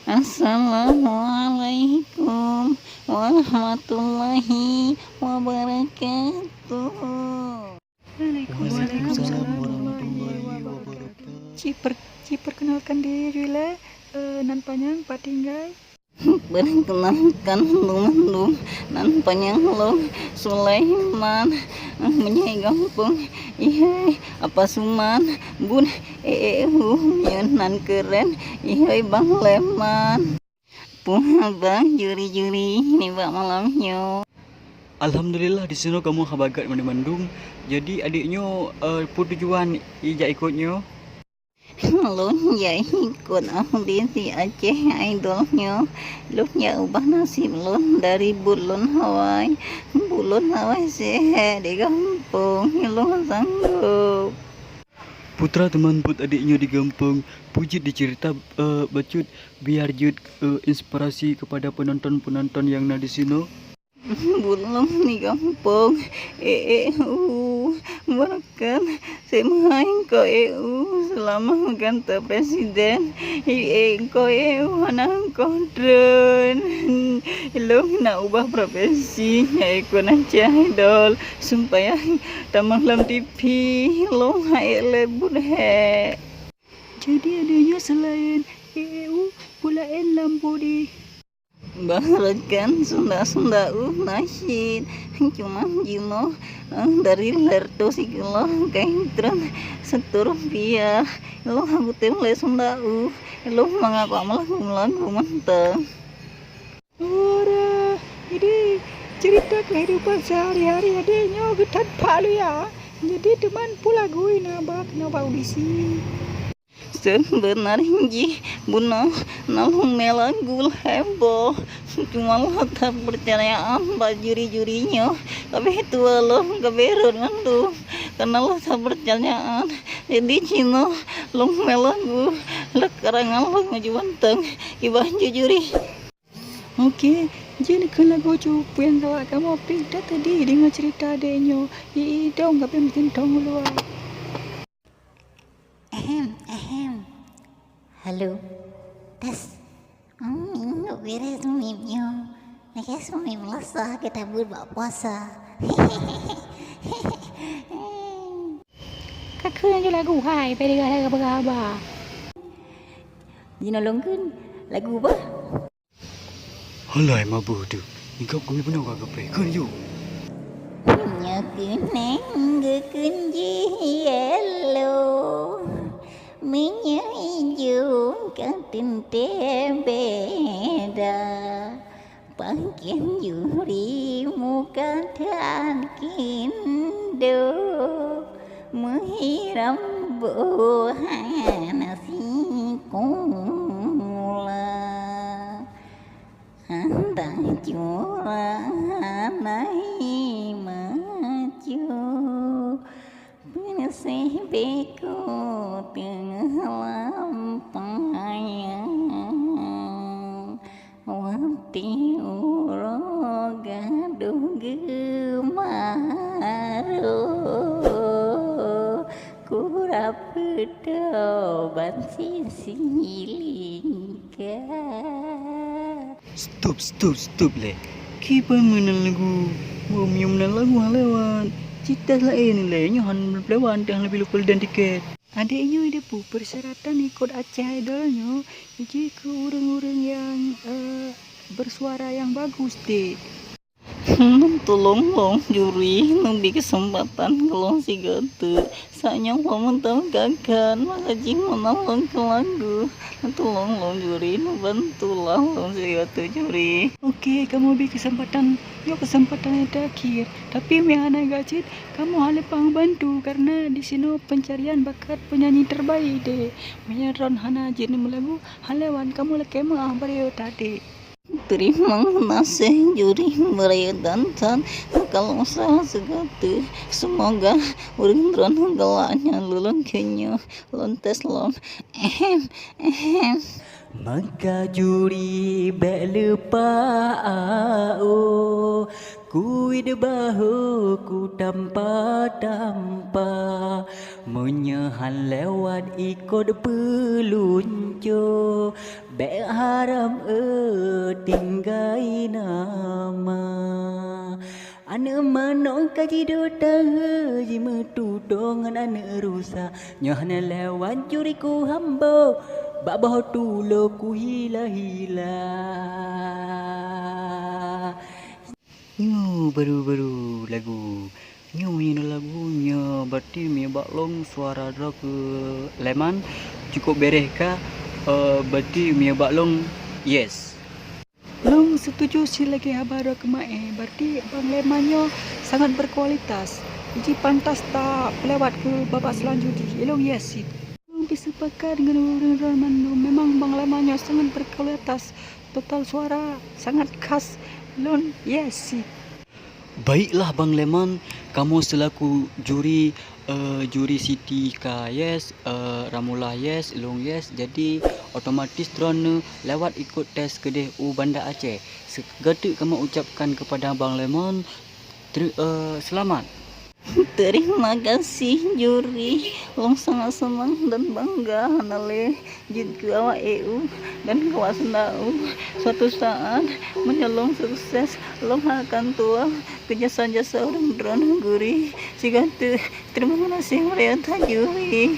Assalamualaikum warahmatullahi wabarakatuh. Waalaikumsalam warahmatullahi wabarakatuh. Perkenalkan diri Juila, nan panjang patinggai. Perkenalkan lumandung nan panyanglong Sulaiman menyai gampung ihai apa suman bun nan keren ihai bang leman puha bang juri-juri ini bak malamnya. Alhamdulillah di sini kamu habagat di Bandung. Jadi adiknya tujuan ija ikutnya. Lun ya ikut audisi Aceh idolnya. Lun ya ubah nasib lun dari bulun Hawaii sehat di kampung lun sanggup. Putra teman put adiknya di kampung pujit dicerita bacut biar jut inspirasi kepada penonton-penonton yang ada di sini. Belum di kampung bahkan saya main ke EU selama ganti presiden ke EU anak kodron lo nak ubah profesi ikut aja idol supaya tamang lam TV lo hai lebur he. Jadi adanya selain EU pulain lampu di Bahkan Sunda nasyid cuma jino dari lerto sikilo kaintron ₹1 lo aku temle Sunda lo mengaku lagu menteng. ora. Jadi cerita kehidupan sehari-hari adanya getat palu ya. Jadi teman pula gue nabak audisi. Sebenarnya bunuh nalung melagu heboh cuma lo tak percayaan juri-jurinya tapi itu lo keberun mandu karena lo tak percayaan jadi cino lo melagu lekarangan lo ngejubanteng ibah jujuri. Oke, jadi kalau lagu cupu yang tahu kamu pindah tadi dengan cerita adanya. Dong gak penting dong luar. Halo, tes. Nggak beres mimnya. Nekas mim lesah kita buat puasa. Kakak yang lagu hai, pede gak apa-apa. Jinolongkeun lagu apa? Halai mabu tu. Ingkap kami pernah kagak kan yuk. Nyakeun nenggekeun hello. Minyak hijau kantin beda Pangkin juri muka dan kindo Menghiram buah nasi kula Anda curang naik maju Bersih beku tengah lampayang Wati uro gaduh gemaru Kurap pedoban silingka. Stop le. Kipa menang lagu. Mau menang lagu lewat. Cita lain le nyohan lewat yang lebih lupa dan tiket. Adiknya ada persyaratan ikut Aceh idolnya. Jadi ke orang-orang yang bersuara yang bagus deh. Tolong juri lebih kesempatan kalau si gatu saya mentang gagal makasih menolong ke lagu tolong juri bantulah si gatu juri. Oke, kamu beri kesempatan itu akhir. Tapi yang anak gacit, kamu harus bantu karena di sini pencarian bakat penyanyi terbaik deh. Menyeron hana jini melagu halewan kamu lekemah beri tadi. Terima kasih juri dan kalau usaha segatu semoga urang galanya lulun kenya lontes lon Maka juri bek lupa Kuid bahuku tanpa menyahan lewat ikut peluncur Bek haram tinggai nama Ane manong kaji dota jima tudongan ane rusa Nyahana lewat juriku hambo Babah tulo ku hila-hila Nyu baru-baru lagu Nyu ini lagunya Berarti Mia Baklong suara dra ke Leman Cukup beres kah? Berarti Mia Baklong yes. Long setuju si lagi habar kemae. Berarti Bang Lemannya sangat berkualitas. Jadi pantas tak lewat ke babak selanjutnya. Long yes sih. Long disepakat dengan orang Mandu. Memang Bang Lemannya sangat berkualitas. Total suara sangat khas. Long yes sih. Baiklah Bang Leman, kamu selaku juri juri Siti Ka yes, Ramullah yes, Long yes. Jadi otomatis drone lewat ikut tes ke DU Banda Aceh. Segetik kamu ucapkan kepada Bang Leman selamat. Terima kasih juri. Long sangat senang dan bangga hanale jid awak EU dan kawasan dau. Suatu saat menyelong sukses long akan tua kerja-jasa orang drone guri. Terima kasih mereka juri.